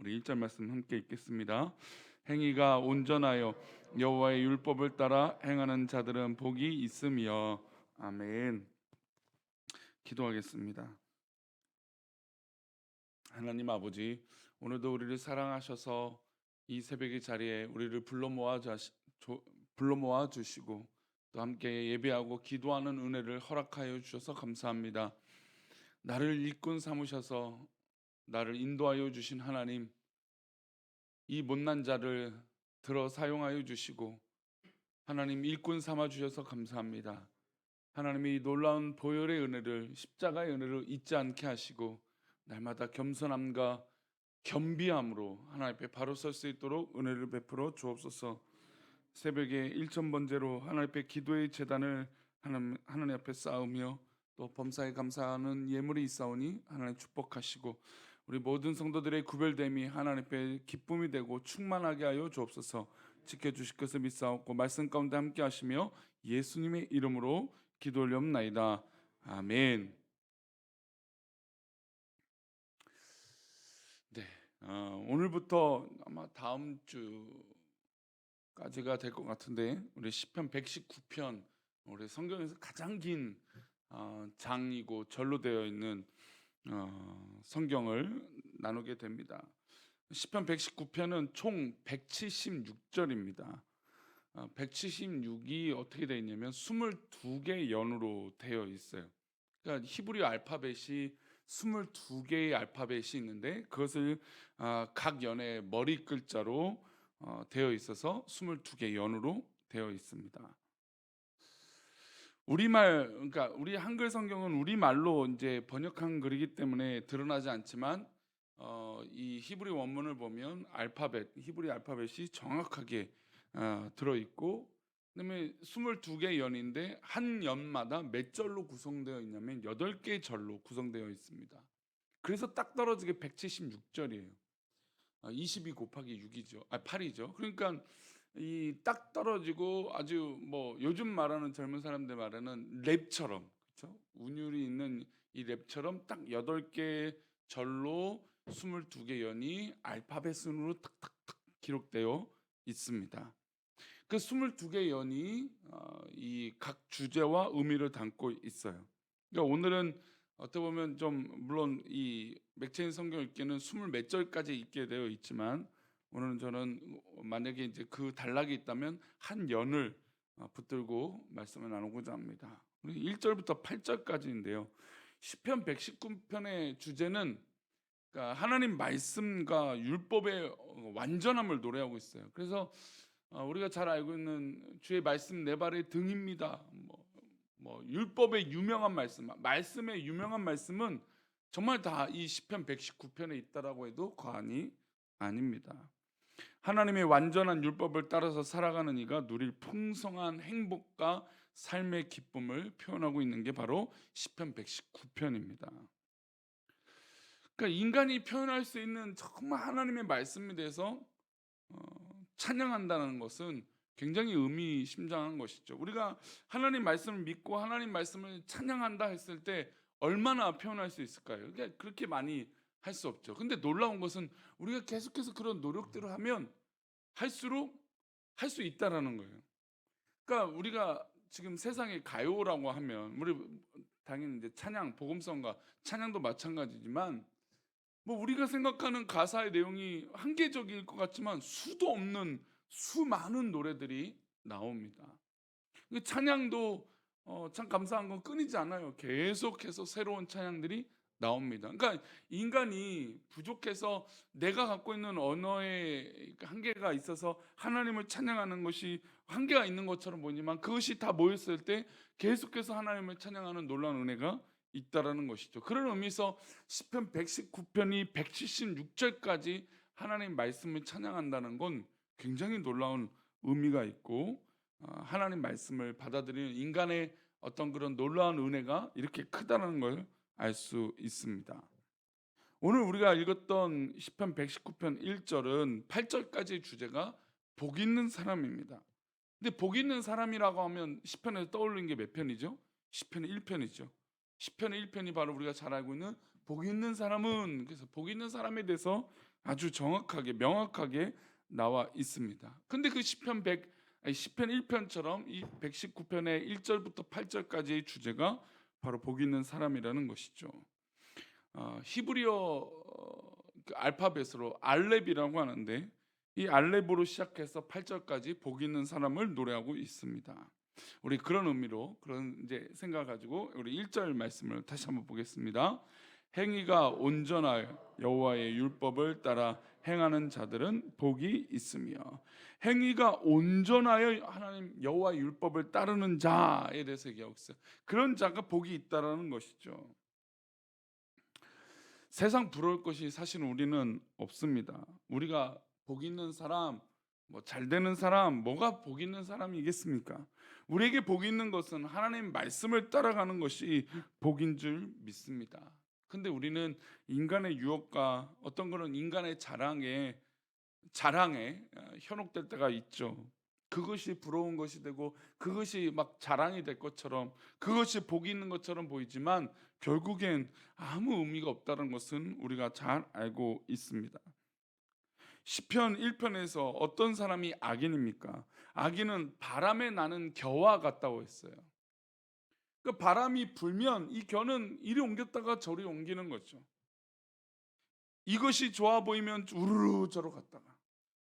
우리 1절 말씀 함께 읽겠습니다. 행위가 온전하여 여호와의 율법을 따라 행하는 자들은 복이 있으며. 아멘. 기도하겠습니다. 하나님 아버지, 오늘도 우리를 사랑하셔서 이 새벽의 자리에 우리를 불러 모아 주시고 또 함께 예배하고 기도하는 은혜를 허락하여 주셔서 감사합니다. 나를 일꾼 삼으셔서 나를 인도하여 주신 하나님, 이 못난 자를 들어 사용하여 주시고 하나님 일꾼 삼아 주셔서 감사합니다. 하나님이 놀라운 보혈의 은혜를, 십자가의 은혜를 잊지 않게 하시고 날마다 겸손함과 겸비함으로 하나님 앞에 바로 설 수 있도록 은혜를 베풀어 주옵소서. 새벽에 일천번제로 하나님 앞에 기도의 제단을 하나님 앞에 쌓으며 또 범사에 감사하는 예물이 있사오니 하나님 축복하시고 우리 모든 성도들의 구별됨이 하나님 앞에 기쁨이 되고 충만하게 하여 주옵소서. 지켜주실 것을 믿사옵고 말씀 가운데 함께 하시며 예수님의 이름으로 기도 올리옵나이다. 아멘. 네, 오늘부터 아마 다음 주까지가 될 것 같은데 우리 시편 119편, 우리 성경에서 가장 긴 장이고 절로 되어 있는 성경을 나누게 됩니다. 시편 119편은 총 176절입니다. 176이 어떻게 되어 있냐면 22개의 연으로 되어 있어요. 그러니까 히브리 알파벳이 22개의 알파벳이 있는데 그것을 각 연의 머리 글자로 되어 있어서 22개 연으로 되어 있습니다. 우리말, 그러니까 우리 한글 성경은 우리말로 이제 번역한 글이기 때문에 드러나지 않지만 이 히브리 원문을 보면 히브리 알파벳이 정확하게 들어 있고, 그다음에 22개 연인데 한 연마다 몇 절로 구성되어 있냐면 8개 절로 구성되어 있습니다. 그래서 딱 떨어지게 176절이에요. 22 곱하기 6이죠. 8이죠. 그러니까 이 딱 떨어지고 아주 뭐 요즘 말하는 젊은 사람들 말하는 랩처럼, 그렇죠? 운율이 있는 이 랩처럼 딱 8개 절로 22개 연이 알파벳 순으로 탁탁탁 기록되어 있습니다. 그 22개 연이 이 각 주제와 의미를 담고 있어요. 그러니까 오늘은 어떻게 보면 좀 물론 이 맥체인 성경 읽기는 20몇 절까지 읽게 되어 있지만 오늘은 저는 만약에 이제 그 단락이 있다면 한 연을 붙들고 말씀을 나누고자 합니다. 1절부터 8절까지인데요. 시편 119편의 주제는 그러니까 하나님 말씀과 율법의 완전함을 노래하고 있어요. 그래서 우리가 잘 알고 있는 주의 말씀 내 발의 등입니다. 뭐 율법의 유명한 말씀의 유명한 말씀은 정말 다 이 시편 119편에 있다라고 해도 과언이 아닙니다. 하나님의 완전한 율법을 따라서 살아가는 이가 누릴 풍성한 행복과 삶의 기쁨을 표현하고 있는 게 바로 시편 119편입니다. 그러니까 인간이 표현할 수 있는 정말 하나님의 말씀에 대해서 찬양한다는 것은 굉장히 의미심장한 것이죠. 우리가 하나님 말씀을 믿고 하나님 말씀을 찬양한다 했을 때 얼마나 표현할 수 있을까요? 그러니까 그렇게 많이 할 수 없죠. 근데 놀라운 것은 우리가 계속해서 그런 노력들을 하면 할수록 할 수 있다라는 거예요. 그러니까 우리가 지금 세상에 가요라고 하면 우리 당연히 이제 찬양, 복음성가 찬양도 마찬가지지만 뭐 우리가 생각하는 가사의 내용이 한계적일 것 같지만 수도 없는 수많은 노래들이 나옵니다. 찬양도 참 감사한 건 끊이지 않아요. 계속해서 새로운 찬양들이 나옵니다. 그러니까 인간이 부족해서 내가 갖고 있는 언어의 한계가 있어서 하나님을 찬양하는 것이 한계가 있는 것처럼 보이지만 그것이 다 모였을 때 계속해서 하나님을 찬양하는 놀라운 은혜가 있다라는 것이죠. 그런 의미에서 시편 119편이 176절까지 하나님 말씀을 찬양한다는 건 굉장히 놀라운 의미가 있고 하나님 말씀을 받아들이는 인간의 어떤 그런 놀라운 은혜가 이렇게 크다는 걸 알 수 있습니다. 오늘 우리가 읽었던 시편 119편 1절은 8절까지의 주제가 복 있는 사람입니다. 근데 복 있는 사람이라고 하면 시편에서 떠올리는 게 몇 편이죠? 시편의 1편이죠. 시편의 1편이 바로 우리가 잘 알고 있는 복 있는 사람은, 그래서 복 있는 사람에 대해서 아주 정확하게 명확하게 나와 있습니다. 근데 그 시편 1편처럼 이 119편의 1절부터 8절까지의 주제가 바로 복 있는 사람이라는 것이죠. 히브리어 그 알파벳으로 알렙이라고 하는데, 이 알렙으로 시작해서 8절까지 복 있는 사람을 노래하고 있습니다. 우리 그런 의미로 그런 이제 생각 가지고 우리 1절 말씀을 다시 한번 보겠습니다. 행위가 온전하여 여호와의 율법을 따라 행하는 자들은 복이 있으며, 행위가 온전하여 하나님 여호와의 율법을 따르는 자에 대해서 얘기하고 있어요. 그런 자가 복이 있다라는 것이죠. 세상 부러울 것이 사실 우리는 없습니다. 우리가 복 있는 사람, 뭐 잘 되는 사람, 뭐가 복 있는 사람이겠습니까? 우리에게 복 있는 것은 하나님 말씀을 따라가는 것이 복인 줄 믿습니다. 근데 우리는 인간의 유혹과 어떤 그런 인간의 자랑에 현혹될 때가 있죠. 그것이 부러운 것이 되고 그것이 막 자랑이 될 것처럼, 그것이 복이 있는 것처럼 보이지만 결국엔 아무 의미가 없다는 것은 우리가 잘 알고 있습니다. 시편 1편에서 어떤 사람이 악인입니까? 악인은 바람에 나는 겨와 같다고 했어요. 그 바람이 불면 이 겨는 이리 옮겼다가 저리 옮기는 거죠. 이것이 좋아 보이면 우르르 저로 갔다가,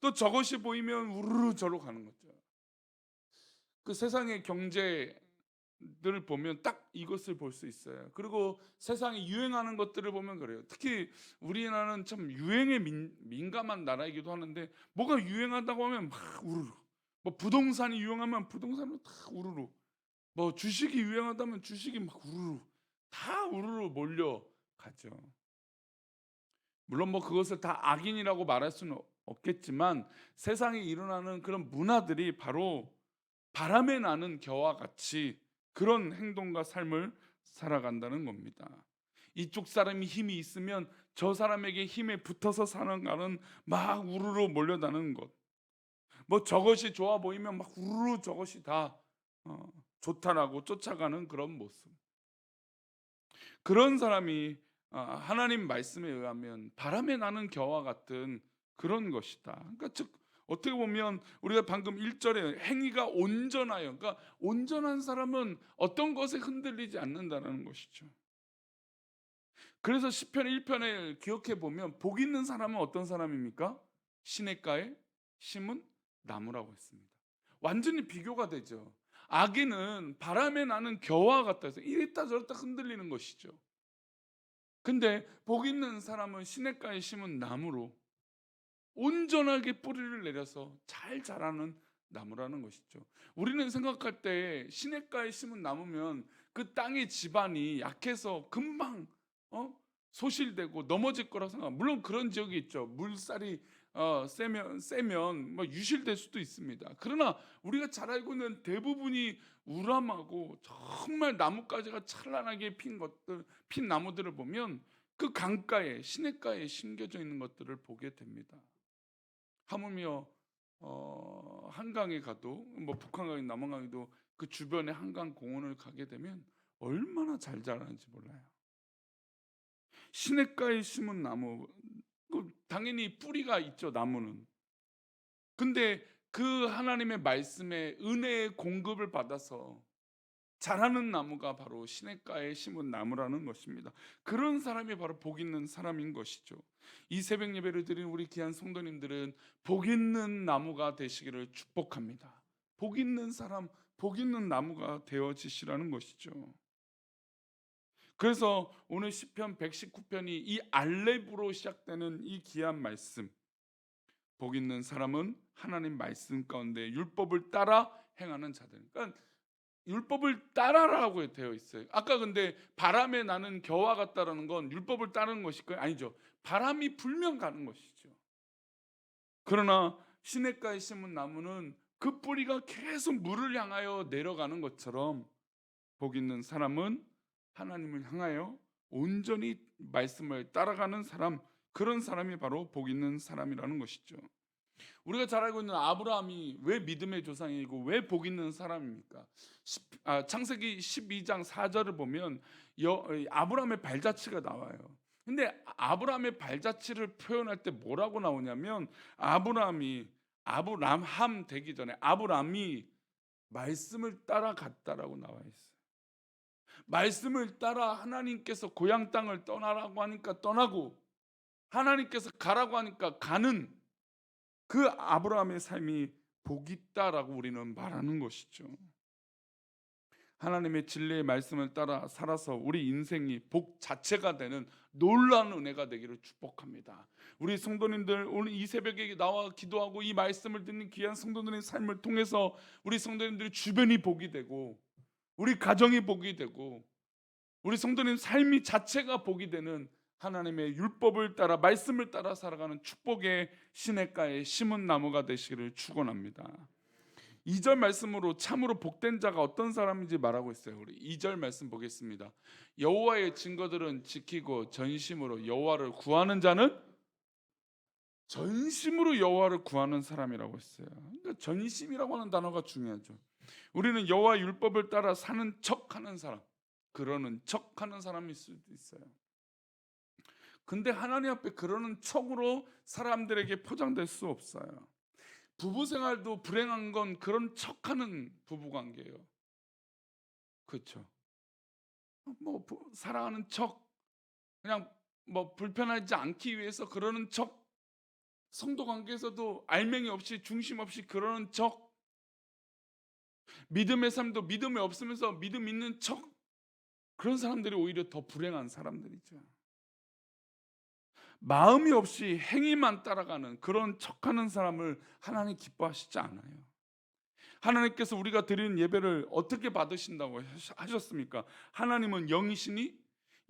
또 저것이 보이면 우르르 저로 가는 거죠. 그 세상의 경제를 보면 딱 이것을 볼 수 있어요. 그리고 세상에 유행하는 것들을 보면 그래요. 특히 우리나라는 참 유행에 민감한 나라이기도 하는데, 뭐가 유행한다고 하면 막 우르르, 뭐 부동산이 유행하면 부동산으로 다 우르르, 뭐 주식이 유행하다면 주식이 막 우르르, 다 우르르 몰려가죠. 물론 뭐 그것을 다 악인이라고 말할 수는 없겠지만, 세상에 일어나는 그런 문화들이 바로 바람에 나는 겨와 같이 그런 행동과 삶을 살아간다는 겁니다. 이쪽 사람이 힘이 있으면 저 사람에게 힘에 붙어서 살아가는, 막 우르르 몰려다는 것. 뭐 저것이 좋아 보이면 막 우르르 저것이 다 좋다라고 쫓아가는 그런 모습. 그런 사람이 하나님 말씀에 의하면 바람에 나는 겨와 같은 그런 것이다. 그러니까 즉 어떻게 보면 우리가 방금 1절에 행위가 온전하여, 그러니까 온전한 사람은 어떤 것에 흔들리지 않는다는 것이죠. 그래서 시편 1편을 기억해 보면 복 있는 사람은 어떤 사람입니까? 시냇가에 심은 나무라고 했습니다. 완전히 비교가 되죠. 악인은 바람에 나는 겨와 같다 해서 이랬다 저랬다 흔들리는 것이죠. 근데 복 있는 사람은 시냇가에 심은 나무로 온전하게 뿌리를 내려서 잘 자라는 나무라는 것이죠. 우리는 생각할 때 시냇가에 심은 나무면 그 땅의 지반이 약해서 금방 소실되고 넘어질 거라 생각. 물론 그런 지역이 있죠. 물살이 세면 뭐 유실될 수도 있습니다. 그러나 우리가 잘 알고 있는 대부분이 우람하고 정말 나뭇가지가 찬란하게 핀 나무들을 보면 그 강가에, 시냇가에 심겨져 있는 것들을 보게 됩니다. 하물며 한강에 가도, 뭐 북한강이 남한강에도 그 주변에 한강 공원을 가게 되면 얼마나 잘 자라는지 몰라요. 시냇가에 심은 나무, 당연히 뿌리가 있죠, 나무는. 근데 그 하나님의 말씀에 은혜의 공급을 받아서 자라는 나무가 바로 시냇가에 심은 나무라는 것입니다. 그런 사람이 바로 복 있는 사람인 것이죠. 이 새벽 예배를 드린 우리 귀한 성도님들은 복 있는 나무가 되시기를 축복합니다. 복 있는 사람, 복 있는 나무가 되어지시라는 것이죠. 그래서 오늘 시편 119편이 이 알렙으로 시작되는 이 귀한 말씀, 복 있는 사람은 하나님 말씀 가운데 율법을 따라 행하는 자들. 그러니까 율법을 따라라고 되어 있어요. 아까 근데 바람에 나는 겨와 같다라는 건 율법을 따르는 것일까요? 아니죠. 바람이 불면 가는 것이죠. 그러나 시냇가에 심은 나무는 그 뿌리가 계속 물을 향하여 내려가는 것처럼, 복 있는 사람은 하나님을 향하여 온전히 말씀을 따라가는 사람, 그런 사람이 바로 복 있는 사람이라는 것이죠. 우리가 잘 알고 있는 아브라함이 왜 믿음의 조상이고 왜 복 있는 사람입니까? 창세기 12장 4절을 보면 아브라함의 발자취가 나와요. 근데 아브라함의 발자취를 표현할 때 뭐라고 나오냐면 아브람함 되기 전에 아브람이 말씀을 따라갔다라고 나와 있어요. 말씀을 따라 하나님께서 고향 땅을 떠나라고 하니까 떠나고 하나님께서 가라고 하니까 가는 그 아브라함의 삶이 복 있다라고 우리는 말하는 것이죠. 하나님의 진리의 말씀을 따라 살아서 우리 인생이 복 자체가 되는 놀라운 은혜가 되기를 축복합니다. 우리 성도님들 오늘 이 새벽에 나와 기도하고 이 말씀을 듣는 귀한 성도들의 삶을 통해서 우리 성도님들의 주변이 복이 되고 우리 가정이 복이 되고 우리 성도님 삶이 자체가 복이 되는 하나님의 율법을 따라 말씀을 따라 살아가는 축복의 시냇가에 심은 나무가 되시기를 축원합니다. 2절 말씀으로 참으로 복된 자가 어떤 사람인지 말하고 있어요. 우리 2절 말씀 보겠습니다. 여호와의 증거들은 지키고 전심으로 여호와를 구하는 자는 전심으로 여호와를 구하는 사람이라고 했어요. 그러니까 전심이라고 하는 단어가 중요하죠. 우리는 여호와 율법을 따라 사는 척하는 사람, 그러는 척하는 사람일 수도 있어요. 근데 하나님 앞에 그러는 척으로 사람들에게 포장될 수 없어요. 부부 생활도 불행한 건 그런 척하는 부부 관계예요. 그렇죠? 뭐 사랑하는 척, 그냥 뭐 불편하지 않기 위해서 그러는 척, 성도 관계에서도 알맹이 없이 중심 없이 그러는 척, 믿음의 삶도 믿음이 없으면서 믿음 있는 척, 그런 사람들이 오히려 더 불행한 사람들이죠. 마음이 없이 행위만 따라가는 그런 척하는 사람을 하나님 기뻐하시지 않아요. 하나님께서 우리가 드리는 예배를 어떻게 받으신다고 하셨습니까? 하나님은 영이시니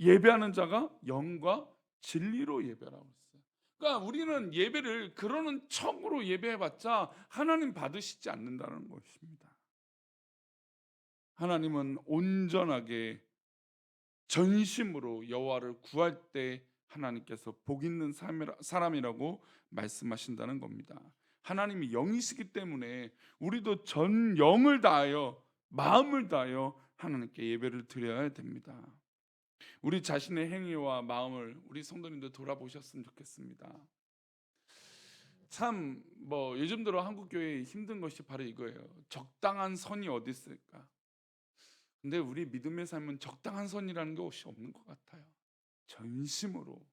예배하는 자가 영과 진리로 예배라고 했어요. 그러니까 우리는 예배를 그러는 척으로 예배해봤자 하나님 받으시지 않는다는 것입니다. 하나님은 온전하게 전심으로 여호와를 구할 때 하나님께서 복 있는 사람이라고 말씀하신다는 겁니다. 하나님이 영이시기 때문에 우리도 전 영을 다하여 마음을 다하여 하나님께 예배를 드려야 됩니다. 우리 자신의 행위와 마음을 우리 성도님들 돌아보셨으면 좋겠습니다. 참 뭐 요즘 들어 한국 교회에 힘든 것이 바로 이거예요. 적당한 선이 어디 있을까? 근데 우리 믿음의 삶은 적당한 선이라는 것이 없는 것 같아요. 전심으로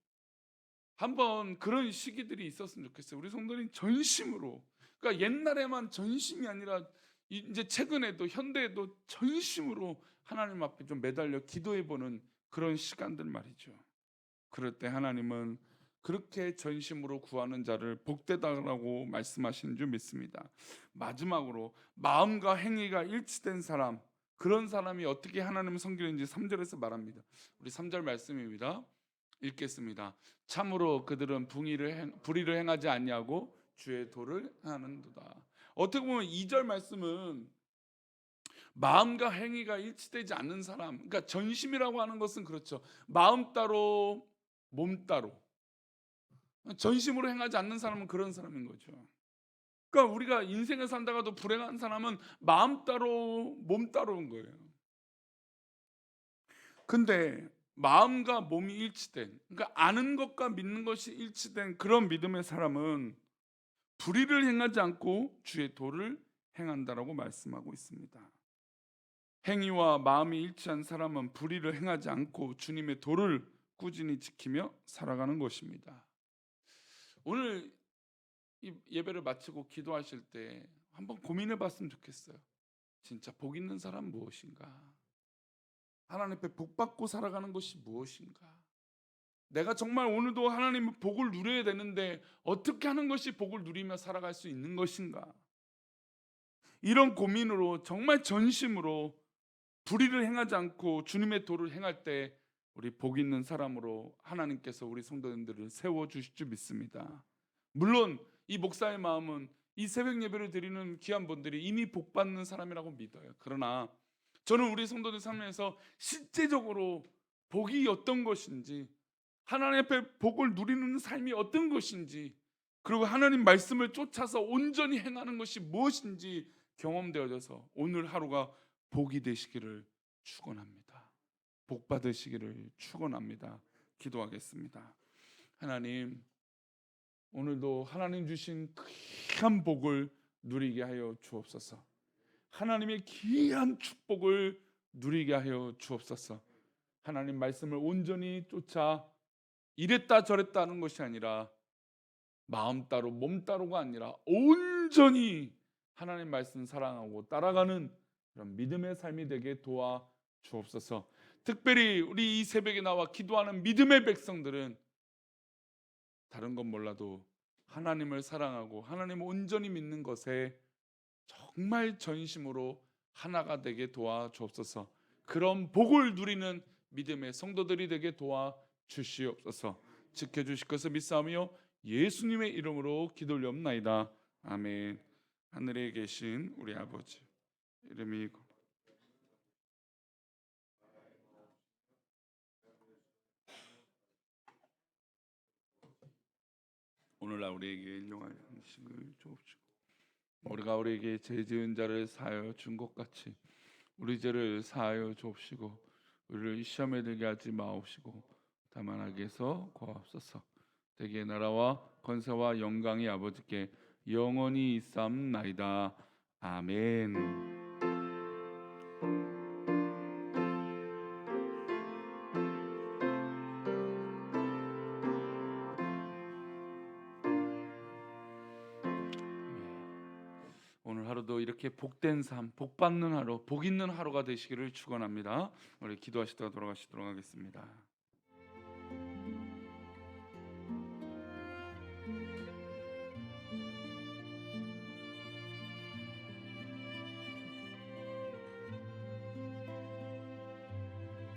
한번 그런 시기들이 있었으면 좋겠어요. 우리 성도님 전심으로, 그러니까 옛날에만 전심이 아니라 이제 최근에도 현대에도 전심으로 하나님 앞에 좀 매달려 기도해보는 그런 시간들 말이죠. 그럴 때 하나님은 그렇게 전심으로 구하는 자를 복되다라고 말씀하시는 줄 믿습니다. 마지막으로 마음과 행위가 일치된 사람, 그런 사람이 어떻게 하나님을 섬기는지 3절에서 말합니다. 우리 3절 말씀입니다. 읽겠습니다. 참으로 그들은 불의를 행하지 아니하고 주의 도를 행하는도다. 어떻게 보면 2절 말씀은 마음과 행위가 일치되지 않는 사람, 그러니까 전심이라고 하는 것은 그렇죠. 마음 따로 몸 따로, 전심으로 행하지 않는 사람은 그런 사람인 거죠. 그러니까 우리가 인생을 산다가도 불행한 사람은 마음 따로 몸 따로인 거예요. 근데 마음과 몸이 일치된, 그러니까 아는 것과 믿는 것이 일치된 그런 믿음의 사람은 불의를 행하지 않고 주의 도를 행한다라고 말씀하고 있습니다. 행위와 마음이 일치한 사람은 불의를 행하지 않고 주님의 도를 꾸준히 지키며 살아가는 것입니다. 오늘 이 예배를 마치고 기도하실 때 한번 고민해 봤으면 좋겠어요. 진짜 복 있는 사람 무엇인가? 하나님 앞에 복 받고 살아가는 것이 무엇인가? 내가 정말 오늘도 하나님의 복을 누려야 되는데 어떻게 하는 것이 복을 누리며 살아갈 수 있는 것인가? 이런 고민으로 정말 전심으로 불의를 행하지 않고 주님의 도를 행할 때 우리 복 있는 사람으로 하나님께서 우리 성도님들을 세워주실 줄 믿습니다. 물론 이 목사의 마음은 이 새벽 예배를 드리는 귀한 분들이 이미 복 받는 사람이라고 믿어요. 그러나 저는 우리 성도들 삶에서 실제적으로 복이 어떤 것인지, 하나님 앞에 복을 누리는 삶이 어떤 것인지, 그리고 하나님 말씀을 쫓아서 온전히 행하는 것이 무엇인지 경험되어져서 오늘 하루가 복이 되시기를 축원합니다. 복 받으시기를 축원합니다. 기도하겠습니다. 하나님, 오늘도 하나님 주신 귀한 복을 누리게 하여 주옵소서. 하나님의 귀한 축복을 누리게 하여 주옵소서. 하나님 말씀을 온전히 쫓아 이랬다 저랬다 하는 것이 아니라 마음 따로 몸 따로가 아니라 온전히 하나님 말씀 사랑하고 따라가는 그런 믿음의 삶이 되게 도와 주옵소서. 특별히 우리 이 새벽에 나와 기도하는 믿음의 백성들은 다른 건 몰라도 하나님을 사랑하고 하나님을 온전히 믿는 것에 정말 전심으로 하나가 되게 도와 주옵소서. 그런 복을 누리는 믿음의 성도들이 되게 도와 주시옵소서. 지켜주실 것을 믿사오며 예수님의 이름으로 기도올리옵나이다. 아멘. 하늘에 계신 우리 아버지, 이름이 오늘날 우리에게 일용할 양식을 주옵시고 우리가 우리에게 죄 지은 자를 사하여 준 것 같이 우리 죄를 사하여 주옵시고 우리를 시험에 들게 하지 마옵시고 다만 악에서 구하옵소서. 대개 나라와 권세와 영광이 아버지께 영원히 있사옵나이다. 아멘. 오늘 하루도 이렇게 복된 삶, 복 받는 하루, 복 있는 하루가 되시기를 축원합니다. 우리 기도하시다가 돌아가시도록 하겠습니다.